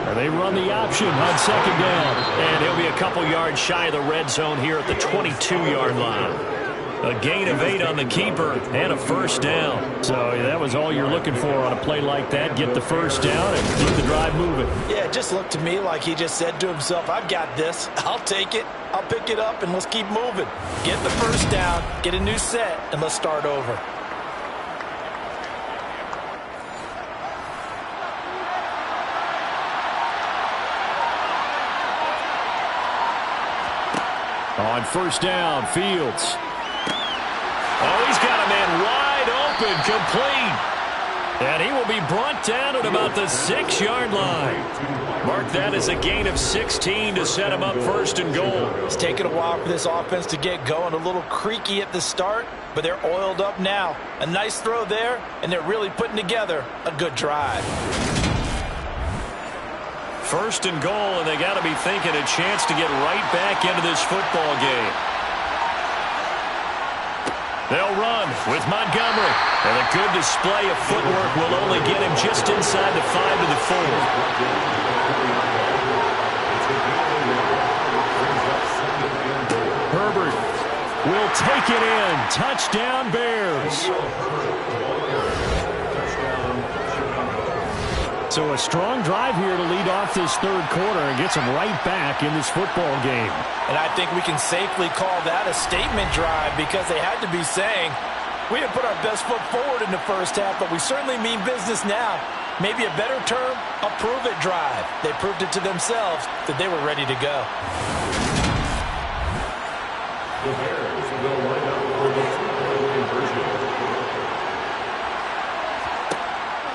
And they run the option on second down. And he'll be a couple yards shy of the red zone here at the 22-yard line. A gain of 8 on the keeper and a first down. So that was all you're looking for on a play like that. Get the first down and keep the drive moving. Yeah, it just looked to me like he just said to himself, I've got this. I'll take it. I'll pick it up, and let's keep moving. Get the first down, get a new set, and let's start over. On first down, Fields. Oh, he's got a man wide open, complete. And he will be brought down at about the 6-yard line. Mark that as a gain of 16 to set him up first and goal. It's taken a while for this offense to get going. A little creaky at the start, but they're oiled up now. A nice throw there, and they're really putting together a good drive. First and goal, and they got to be thinking a chance to get right back into this football game. They'll run with Montgomery. And a good display of footwork will only get him just inside the 5 to the 4. Herbert will take it in. Touchdown, Bears. So a strong drive here to lead off this third quarter and gets them right back in this football game. And I think we can safely call that a statement drive because they had to be saying, we have put our best foot forward in the first half, but we certainly mean business now. Maybe a better term, a prove-it drive. They proved it to themselves that they were ready to go. The Bears will line up for the two-point conversion.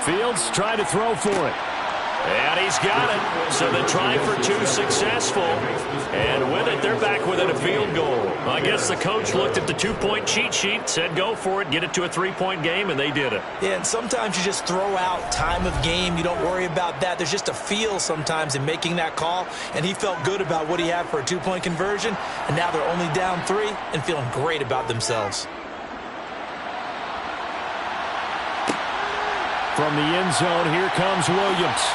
Fields trying to throw for it. And he's got it. So the try for 2 successful. And with it, they're back within a field goal. I guess the coach looked at the 2-point cheat sheet, said go for it, get it to a 3-point game, and they did it. Yeah, and sometimes you just throw out time of game. You don't worry about that. There's just a feel sometimes in making that call, and he felt good about what he had for a 2-point conversion, and now they're only down 3 and feeling great about themselves. From the end zone, here comes Williams.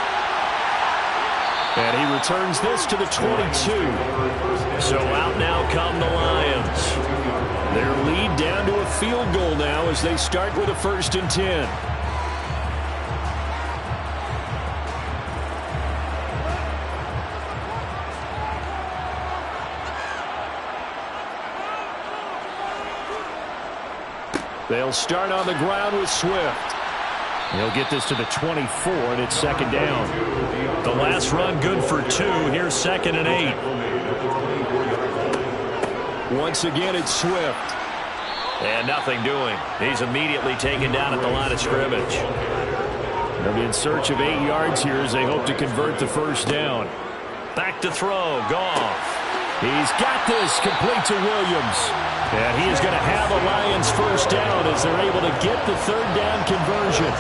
And he returns this to the 22. So out now come the Lions. Their lead down to a field goal now as they start with a 1st and 10. They'll start on the ground with Swift. He'll get this to the 24, and it's 2nd down. The last run good for 2. Here's 2nd and 8. Once again, it's Swift. And nothing doing. He's immediately taken down at the line of scrimmage. They'll be in search of 8 yards here as they hope to convert the 1st down. Back to throw. Goff. He's got this complete to Williams. And he is going to have a Lions 1st down as they're able to get the 3rd down conversion.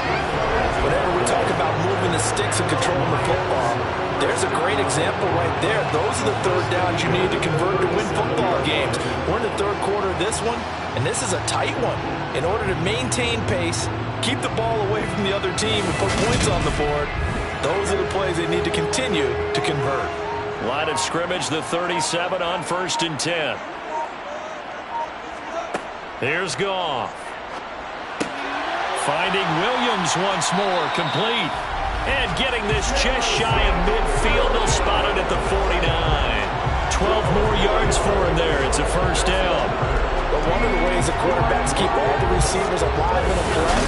Whenever we talk about moving the sticks and controlling the football, there's a great example right there. Those are the 3rd downs you need to convert to win football games. We're in the 3rd quarter of this one, and this is a tight one. In order to maintain pace, keep the ball away from the other team and put points on the board, those are the plays they need to continue to convert. Line of scrimmage, the 37 on 1st and 10. Here's Goff. Finding Williams once more, complete. And getting this just shy of midfield. They'll spot it at the 49. 12 more yards for him there. It's a 1st down. But one of the ways the quarterbacks keep all the receivers alive in a play,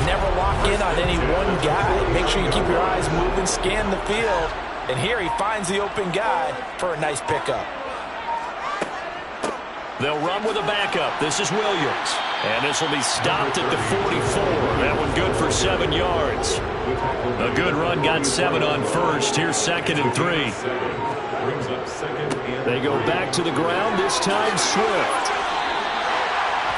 never lock in on any one guy. Make sure you keep your eyes moving, scan the field. And here he finds the open guy for a nice pickup. They'll run with a backup. This is Williams. And this will be stopped at the 44. That one good for 7 yards. A good run, got 7 on 1st. Here's 2nd and 3. They go back to the ground, this time Swift.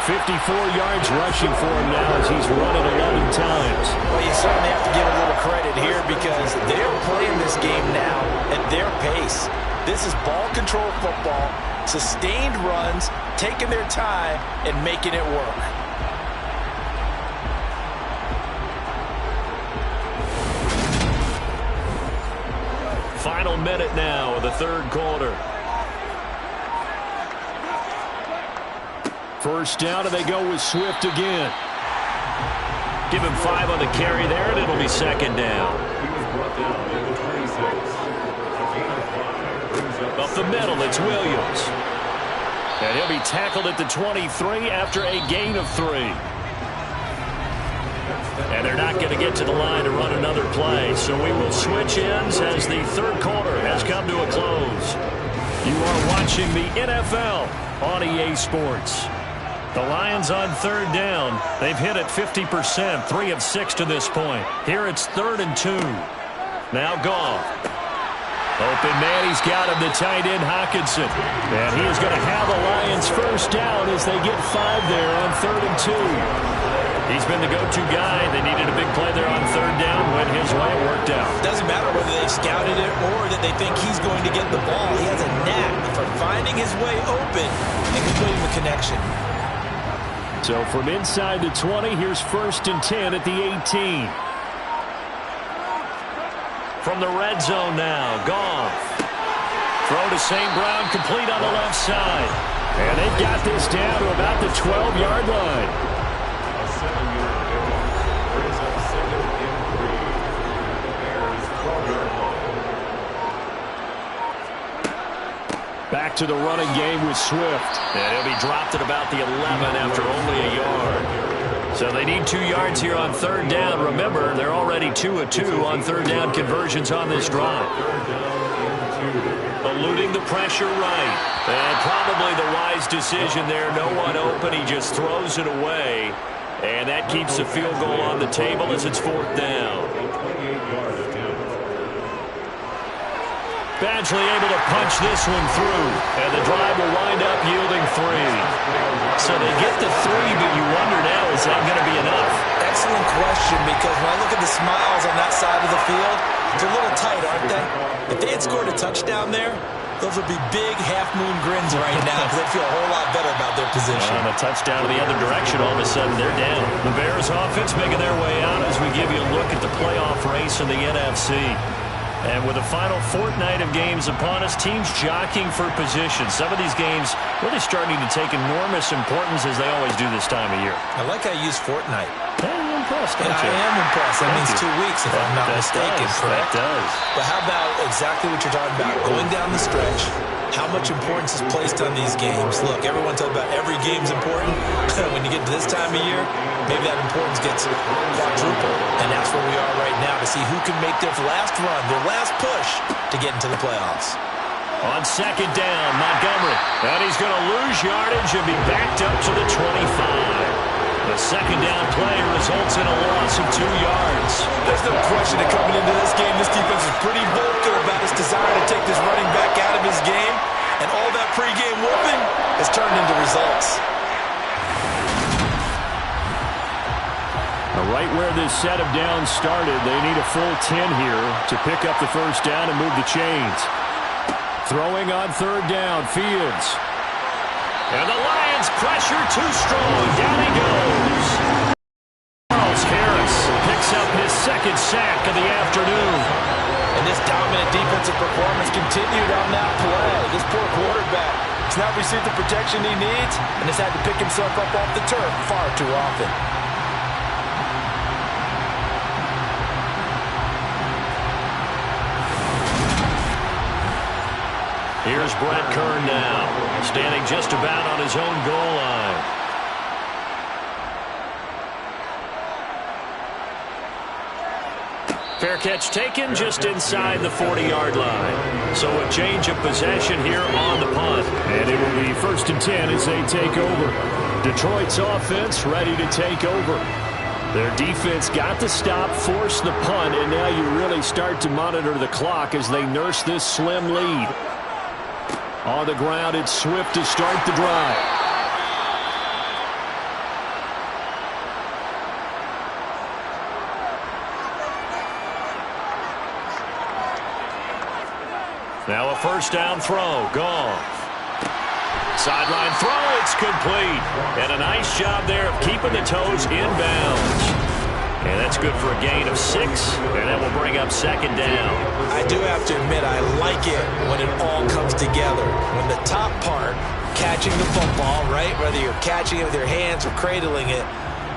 54 yards rushing for him now as he's run it 11 times. Well, you certainly have to give a little credit here because they're playing this game now at their pace. This is ball control football, sustained runs, taking their time, and making it work. Final minute now of the 3rd quarter. 1st down, and they go with Swift again. Give him 5 on the carry there, and it'll be 2nd down. Up the middle, it's Williams. And he'll be tackled at the 23 after a gain of 3. And they're not going to get to the line to run another play. So we will switch ends as the 3rd quarter has come to a close. You are watching the NFL on EA Sports. The Lions on third down. They've hit it 50%, 3 of 6 to this point. Here it's 3rd and 2. Now Goff. Open man, he's got him, the tight end Hockenson. And he is going to have the Lions first down as they get 5 there on 3rd and 2. He's been the go-to guy. They needed a big play there on 3rd down. Went his way, it worked out. Doesn't matter whether they scouted it or that they think he's going to get the ball. He has a knack for finding his way open and completing the connection. So from inside the 20, here's 1st and 10 at the 18. From the red zone now, Goff. Throw to St. Brown, complete on the left side. And they've got this down to about the 12-yard line. A 7-yard pickup brings up 2nd and 3. The Bears' 12-yard line. Back to the running game with Swift. And he'll be dropped at about the 11 after only a yard. So they need 2 yards here on 3rd down. Remember, they're already 2 of 2 on 3rd down conversions on this drive. Eluding the pressure right. And probably the wise decision there. No one open. He just throws it away. And that keeps the field goal on the table as it's 4th down. Badgley able to punch this one through. And the drive will wind up yielding 3. So they get the 3, but you wonder now, is that going to be enough? Excellent question, because when I look at the smiles on that side of the field, they're a little tight, aren't they? If they had scored a touchdown there, those would be big half-moon grins right now because they feel a whole lot better about their position. And a touchdown to the other direction, all of a sudden they're down. The Bears offense making their way out as we give you a look at the playoff race in the NFC. And with the final fortnight of games upon us, teams jockeying for position. Some of these games really starting to take enormous importance as they always do this time of year. I like how you use fortnight. Hey, you're impressed, don't you? I am impressed. That means 2 weeks if I'm not mistaken, correct? That does. But how about exactly what you're talking about? Going down the stretch, how much importance is placed on these games? Look, everyone talks about every game's important. When you get to this time of year, maybe that importance gets quadrupled. And that's where we are right now to see who can make their last run, their last push to get into the playoffs. On 2nd down, Montgomery. And he's going to lose yardage and be backed up to the 25. The 2nd down play results in a loss of 2 yards. There's no question that coming into this game, this defense is pretty vocal about its desire to take this running back out of his game. And all that pregame whooping has turned into results. Right where this set of downs started, they need a full 10 here to pick up the 1st down and move the chains. Throwing on 3rd down, Fields. And the Lions pressure too strong. Down he goes. Charles Harris picks up his 2nd sack of the afternoon. And this dominant defensive performance continued on that play. This poor quarterback has not received the protection he needs and has had to pick himself up off the turf far too often. Here's Brett Kern now, standing just about on his own goal line. Fair catch taken just inside the 40-yard line. So a change of possession here on the punt. And it will be 1st and 10 as they take over. Detroit's offense ready to take over. Their defense got the stop, forced the punt, and now you really start to monitor the clock as they nurse this slim lead. On the ground, it's Swift to start the drive. Now a 1st down throw. Goff. Sideline throw. It's complete. And a nice job there of keeping the toes inbounds. And that's good for a gain of 6, and that will bring up 2nd down. I do have to admit, I like it when it all comes together. When the top part, catching the football, right, whether you're catching it with your hands or cradling it,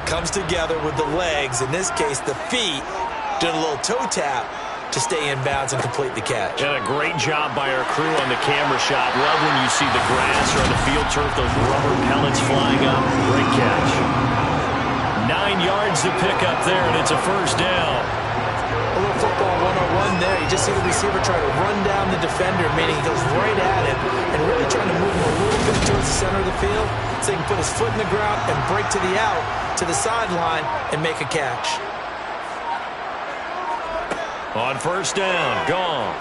comes together with the legs, in this case the feet, doing a little toe tap to stay in bounds and complete the catch. And a great job by our crew on the camera shot. Love when you see the grass or on the field turf, those rubber pellets flying up. Great catch. 9 yards to pick up there, and it's a 1st down. A little football 101 run there. You just see the receiver try to run down the defender, meaning he goes right at him and really trying to move him a little bit towards the center of the field so he can put his foot in the ground and break to the out, to the sideline, and make a catch. On first down, Goff.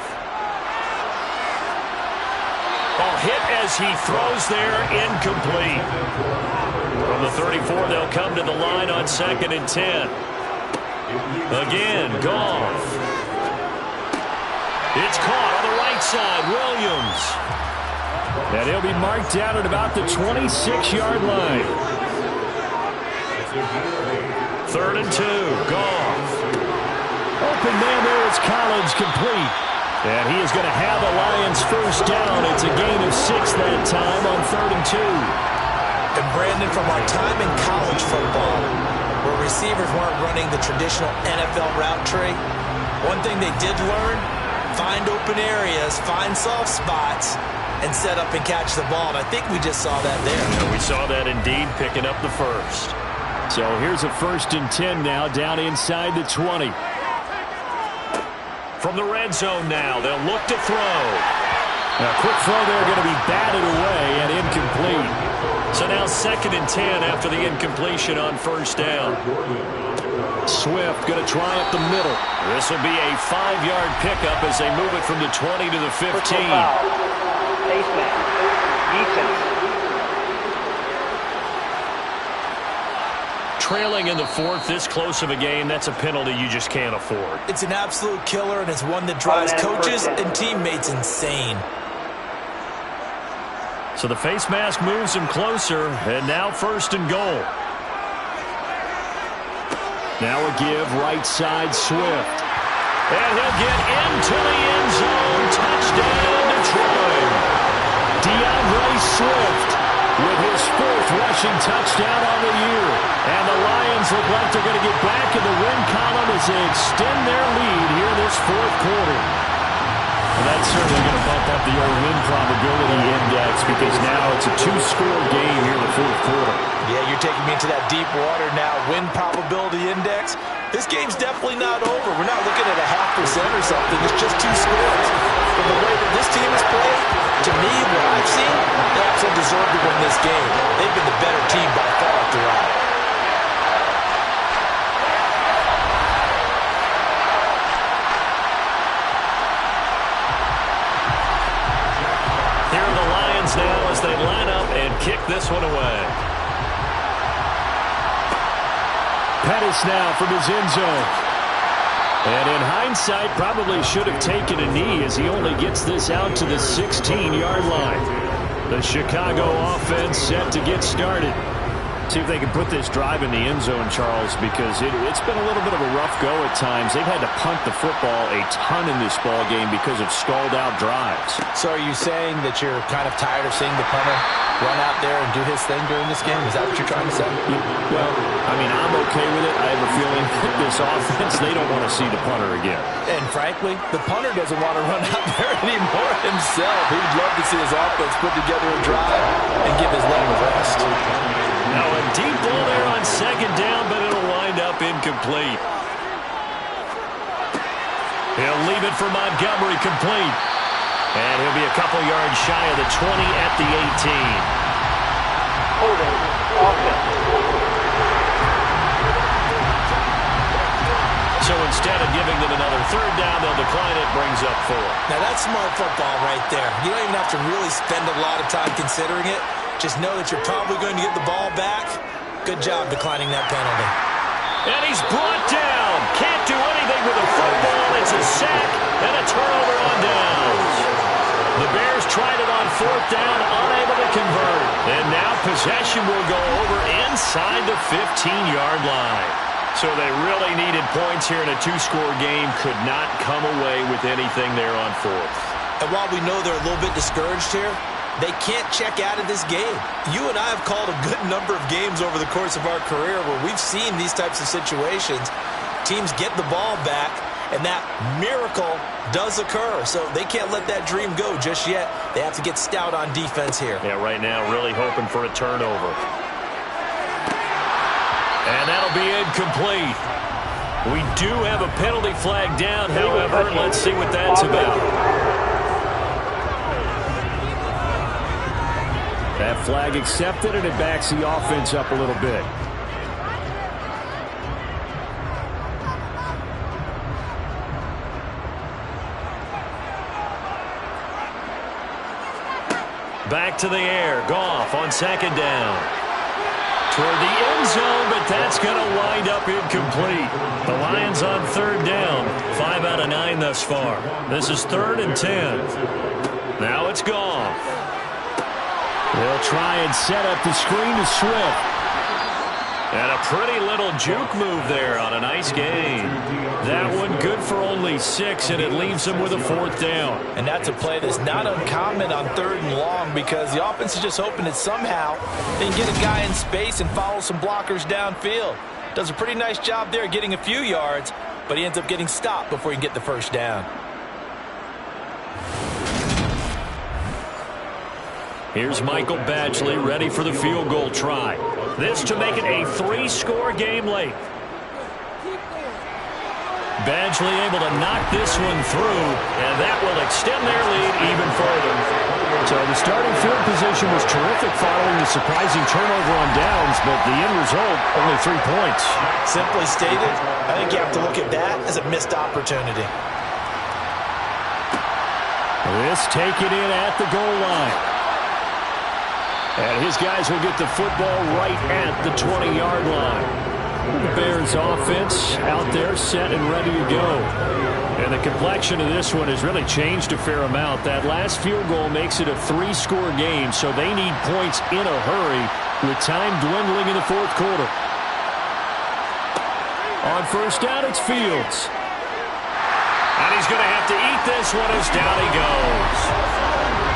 Hit as he throws there, incomplete. From the 34, they'll come to the line on 2nd and 10. Again, Goff. It's caught on the right side, Williams. And he'll be marked down at about the 26-yard line. 3rd and 2, Goff. Open man there, it's Collins, complete. And he is going to have the Lions first down. It's a gain of 6 that time on 3rd and 2. And Brandon, from our time in college football, where receivers weren't running the traditional NFL route tree, one thing they did learn, find open areas, find soft spots, and set up and catch the ball. And I think we just saw that there. And we saw that indeed, picking up the first. So here's a 1st and 10 now, down inside the 20. From the red zone now, they'll look to throw. A quick throw there, going to be batted away and incomplete. So now 2nd and 10 after the incompletion on first down. Swift going to try up the middle. This will be a 5-yard pickup as they move it from the 20 to the 15. Trailing in the 4th, this close of a game, that's a penalty you just can't afford. It's an absolute killer, and it's one that drives coaches and teammates insane. So the face mask moves him closer, and now 1st and goal. Now a give, right side, Swift. And he'll get into the end zone. Touchdown, Detroit. DeAndre Swift with his 4th rushing touchdown on the year. And the Lions look like they're going to get back in the win column as they extend their lead here this 4th quarter. And that's certainly going to bump up the old win probability index because now it's a 2-score game here in the 4th quarter. Yeah, you're taking me into that deep water now. Win probability index. This game's definitely not over. We're not looking at a 0.5% or something. It's just 2 scores. But the way that this team has played, to me, what I've seen, they absolutely deserve to win this game. They've been the better team by far throughout. Here are the Lions now as they line up and kick this one away. Pettis now from his end zone. And in hindsight, probably should have taken a knee as he only gets this out to the 16-yard line. The Chicago offense set to get started. See if they can put this drive in the end zone, Charles, because it's been a little bit of a rough go at times. They've had to punt the football a ton in this ball game because of stalled-out drives. So are you saying that you're kind of tired of seeing the punter run out there and do his thing during this game? Is that what you're trying to say? Well, I mean, I'm okay with it. I have a feeling that this offense, they don't want to see the punter again. And frankly, the punter doesn't want to run out there anymore himself. He'd love to see his offense put together a drive and give his leg a rest. Now a deep ball there on 2nd down, but it'll wind up incomplete. He'll leave it for Montgomery, complete. And he'll be a couple yards shy of the 20 at the 18. Holding, offense. So instead of giving them another 3rd down, they'll decline it, brings up 4. Now that's smart football right there. You don't even have to really spend a lot of time considering it. Just know that you're probably going to get the ball back. Good job declining that penalty. And he's brought down. Can't do anything with the football. It's a sack and a turnover on downs. The Bears tried it on 4th down, unable to convert. And now possession will go over inside the 15-yard line. So they really needed points here in a 2-score game. Could not come away with anything there on 4th. And while we know they're a little bit discouraged here, they can't check out of this game. You and I have called a good number of games over the course of our career where we've seen these types of situations. Teams get the ball back, and that miracle does occur. So they can't let that dream go just yet. They have to get stout on defense here. Yeah, right now really hoping for a turnover. And that'll be incomplete. We do have a penalty flag down, however. Let's see what that's about. That flag accepted, and it backs the offense up a little bit. Back to the air. Goff on second down. Toward the end zone, but that's going to wind up incomplete. The Lions on third down. 5 out of 9 thus far. This is 3rd and 10. Now it's Goff. They'll try and set up the screen to Swift. And a pretty little juke move there on a nice gain. That one good for only 6, and it leaves them with a 4th down. And that's a play that's not uncommon on 3rd and long because the offense is just hoping that somehow they can get a guy in space and follow some blockers downfield. Does a pretty nice job there getting a few yards, but he ends up getting stopped before he can get the first down. Here's Michael Badgley ready for the field goal try. This to make it a 3-score game late. Badgley able to knock this one through, and that will extend their lead even further. So the starting field position was terrific following the surprising turnover on downs, but the end result, only 3 points. Simply stated, I think you have to look at that as a missed opportunity. This taken in at the goal line. And his guys will get the football right at the 20-yard line. The Bears offense out there set and ready to go. And the complexion of this one has really changed a fair amount. That last field goal makes it a 3-score game, so they need points in a hurry with time dwindling in the 4th quarter. On first down, it's Fields. And he's going to have to eat this one as down he goes.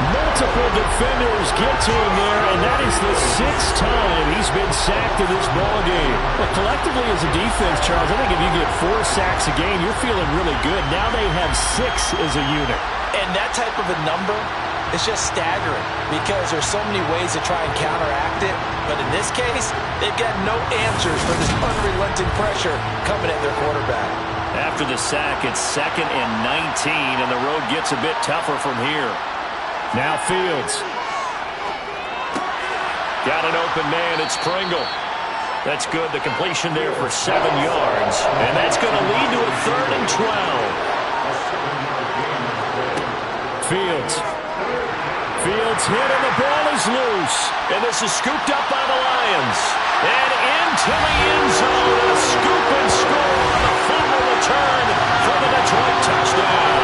Multiple defenders get to him there, and that is the 6th time he's been sacked in this ballgame. But collectively as a defense, Charles, I think if you get 4 sacks a game, you're feeling really good. Now they have 6 as a unit. And that type of a number is just staggering because there's so many ways to try and counteract it. But in this case, they've got no answers for this unrelenting pressure coming at their quarterback. After the sack, it's 2nd and 19, and the road gets a bit tougher from here. Now Fields. Got an open man. It's Pringle. That's good. The completion there for 7 yards. And that's going to lead to a 3rd and 12. Fields. Fields hit and the ball is loose. And this is scooped up by the Lions. And into the end zone. A scoop and score on the fumble return for the Detroit touchdown.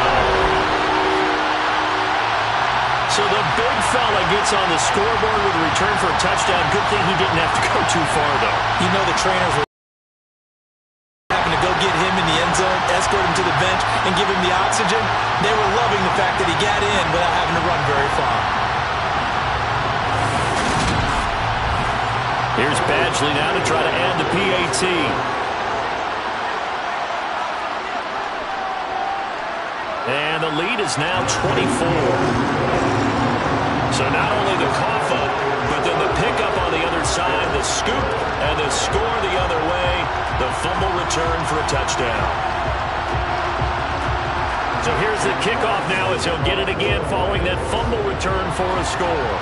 So the big fella gets on the scoreboard with a return for a touchdown. Good thing he didn't have to go too far, though. You know the trainers were having to go get him in the end zone, escort him to the bench, and give him the oxygen. They were loving the fact that he got in without having to run very far. Here's Badgley now to try to add the PAT. And the lead is now 24. So not only the cough up, but then the pickup on the other side, the scoop, and the score the other way, the fumble return for a touchdown. So here's the kickoff now as he'll get it again following that fumble return for a score.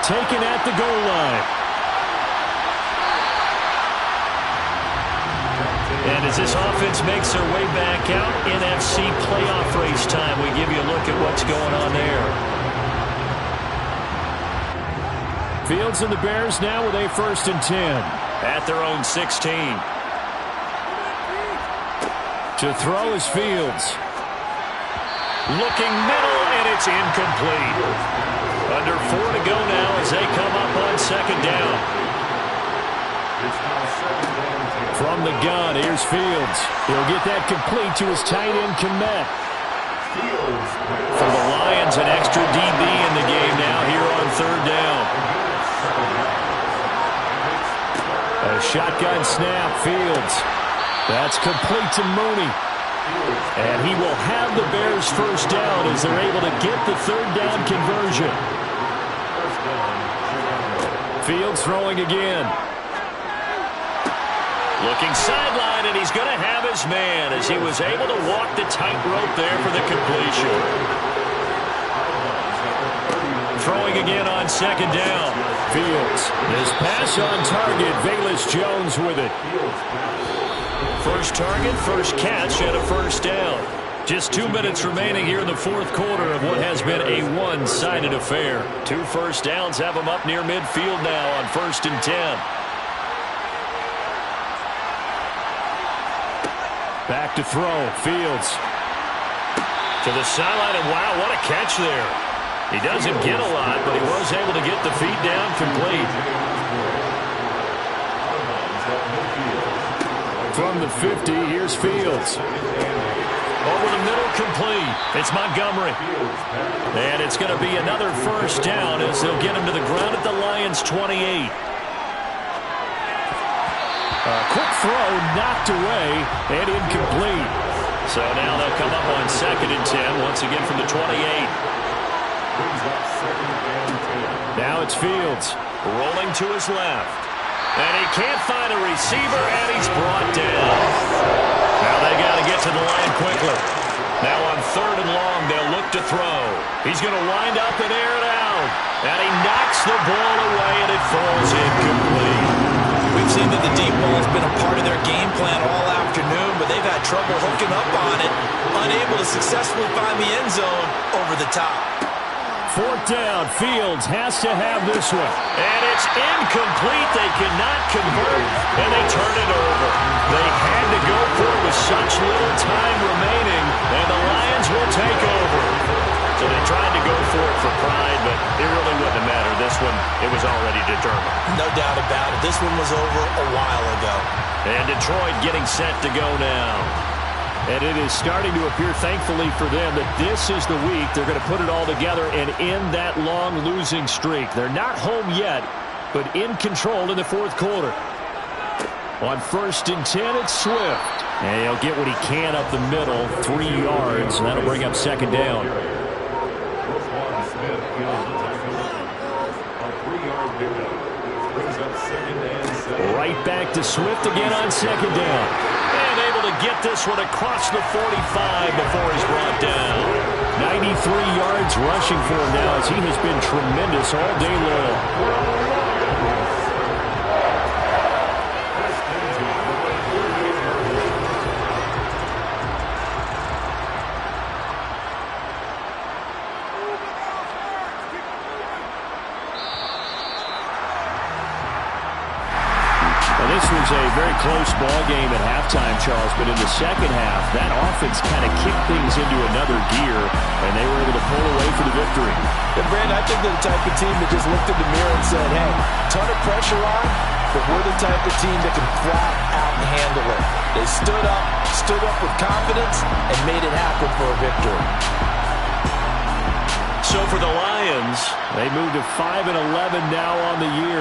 Taken at the goal line. And as this offense makes their way back out, NFC playoff race time, we give you a look at what's going on there. Fields and the Bears now with a 1st and 10. At their own 16. To throw is Fields. Looking middle, and it's incomplete. Under 4 to go now as they come up on 2nd down. From the gun, here's Fields. He'll get that complete to his tight end, Kmet. For the Lions, an extra DB in the game now here on 3rd down. A shotgun snap, Fields. That's complete to Mooney. And he will have the Bears 1st down as they're able to get the 3rd down conversion. Fields throwing again. Looking sideline, and he's going to have his man as he was able to walk the tightrope there for the completion. Throwing again on second down. Fields. His pass on target. Velus Jones with it. First target, first catch, and a first down. Just 2 minutes remaining here in the fourth quarter of what has been a one-sided affair. 2 first downs have him up near midfield now on 1st and 10. Back to throw. Fields. To the sideline, and wow, what a catch there. He doesn't get a lot, but he was able to get the feet down complete. From the 50, here's Fields. Over the middle, complete. It's Montgomery. And it's going to be another first down as they'll get him to the ground at the Lions' 28. A quick throw knocked away and incomplete. So now they'll come up on 2nd and 10 once again from the 28. Now it's Fields rolling to his left. And he can't find a receiver, and he's brought down. Now they got to get to the line quickly. Now on 3rd and long, they'll look to throw. He's going to wind up and air it out. And he knocks the ball away, and it falls incomplete. We've seen that the deep ball has been a part of their game plan all afternoon, but they've had trouble hooking up on it, unable to successfully find the end zone over the top. 4th down, Fields has to have this one. And it's incomplete. They cannot convert, and they turn it over. They had to go for it with such little time remaining, and the Lions will take over. So they tried to go for it for pride, but it really wouldn't have mattered. This one, it was already determined. No doubt about it. This one was over a while ago. And Detroit getting set to go now. And it is starting to appear, thankfully for them, that this is the week they're going to put it all together and end that long losing streak. They're not home yet, but in control in the fourth quarter. On 1st and 10, it's Swift. And he'll get what he can up the middle, 3 yards, and that'll bring up 2nd down. Right back to Swift again on 2nd down. And able to get this one across the 45 before he's brought down. 93 yards rushing for him now as he has been tremendous all day long. This was a very close ball game at halftime, Charles, but in the second half, that offense kind of kicked things into another gear, and they were able to pull away for the victory. And, Brandon, I think they're the type of team that just looked in the mirror and said, hey, ton of pressure on, but we're the type of team that can flat out and handle it. They stood up with confidence, and made it happen for a victory. So for the Lions, they move to 5-11 now on the year.